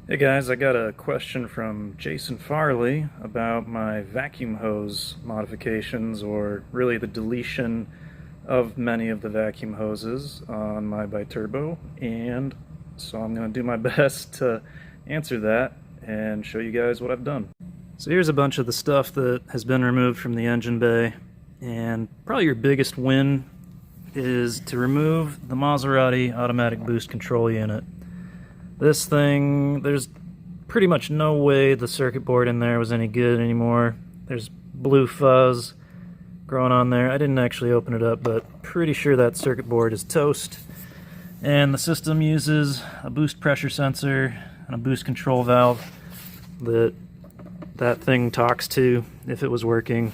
Hey guys, I got a question from Jason Farley about my vacuum hose modifications, or really the deletion of many of the vacuum hoses on my Biturbo, and so I'm going to do my best to answer that and show you guys what I've done. So here's a bunch of the stuff that has been removed from the engine bay, and probably your biggest win is to remove the Maserati automatic boost control unit. This thing, there's pretty much no way the circuit board in there was any good anymore. There's blue fuzz growing on there. I didn't actually open it up, but pretty sure that circuit board is toast. And the system uses a boost pressure sensor and a boost control valve that thing talks to if it was working.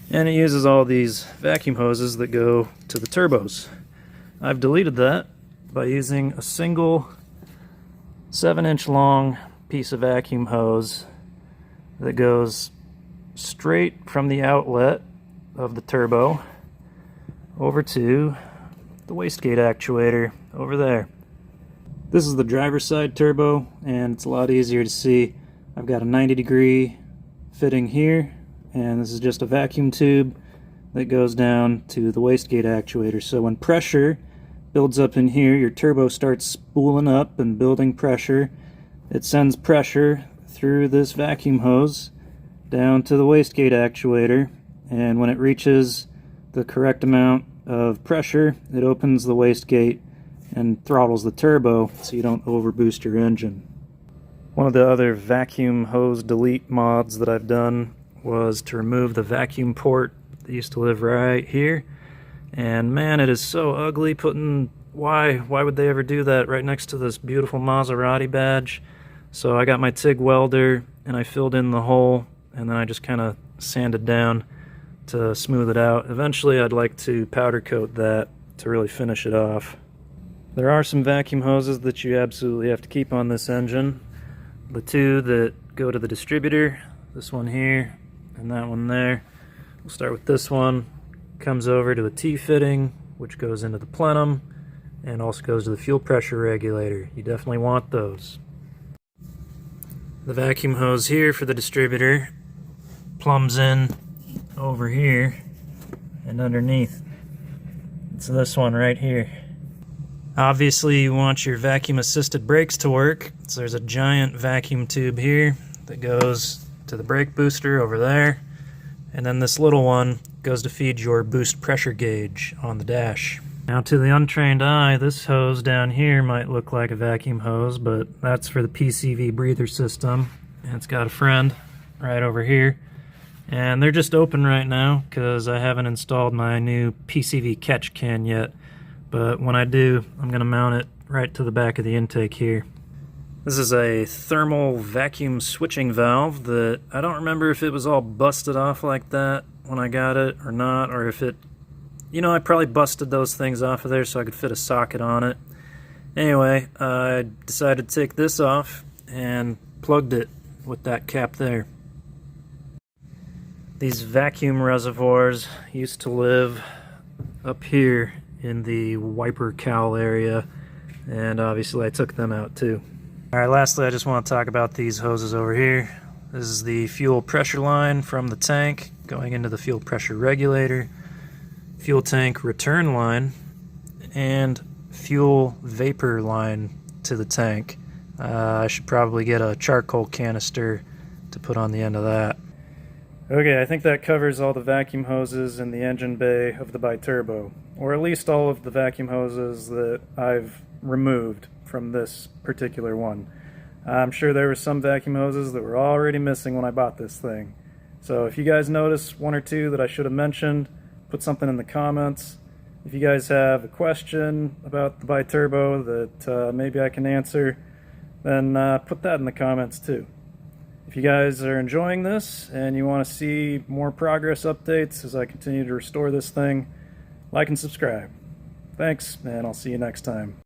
And it uses all these vacuum hoses that go to the turbos. I've deleted that by using a single 7-inch long piece of vacuum hose that goes straight from the outlet of the turbo over to the wastegate actuator over there. This is the driver's side turbo, and it's a lot easier to see. I've got a 90-degree fitting here, and this is just a vacuum tube that goes down to the wastegate actuator. So when pressure builds up in here, your turbo starts spooling up and building pressure. It sends pressure through this vacuum hose down to the wastegate actuator, and when it reaches the correct amount of pressure, it opens the wastegate and throttles the turbo so you don't overboost your engine. One of the other vacuum hose delete mods that I've done was to remove the vacuum port that used to live right here. And man, it is so ugly putting, why would they ever do that right next to this beautiful Maserati badge? So I got my TIG welder and I filled in the hole, and then I just kind of sanded down to smooth it out. Eventually I'd like to powder coat that to really finish it off. There are some vacuum hoses that you absolutely have to keep on this engine. The two that go to the distributor, this one here and that one there. We'll start with this one. Comes over to the T-fitting, which goes into the plenum and also goes to the fuel pressure regulator. You definitely want those. The vacuum hose here for the distributor plumbs in over here and underneath. It's this one right here. Obviously you want your vacuum assisted brakes to work, so there's a giant vacuum tube here that goes to the brake booster over there, and then this little one goes to feed your boost pressure gauge on the dash. Now, to the untrained eye, this hose down here might look like a vacuum hose, but that's for the PCV breather system. And it's got a friend right over here. And they're just open right now because I haven't installed my new PCV catch can yet. But when I do, I'm going to mount it right to the back of the intake here. This is a thermal vacuum switching valve that I don't remember if it was all busted off like that when I got it or not, or if it, I probably busted those things off of there so I could fit a socket on it. Anyway, I decided to take this off and plugged it with that cap there. These vacuum reservoirs used to live up here in the wiper cowl area, and obviously I took them out too. Alright, lastly I just want to talk about these hoses over here. This is the fuel pressure line from the tank going into the fuel pressure regulator, fuel tank return line, and fuel vapor line to the tank. I should probably get a charcoal canister to put on the end of that. Okay, I think that covers all the vacuum hoses in the engine bay of the Biturbo, or at least all of the vacuum hoses that I've removed from this particular one. I'm sure there were some vacuum hoses that were already missing when I bought this thing. So if you guys notice one or two that I should have mentioned, put something in the comments. If you guys have a question about the Biturbo that maybe I can answer, then put that in the comments too. If you guys are enjoying this and you want to see more progress updates as I continue to restore this thing, like and subscribe. Thanks, and I'll see you next time.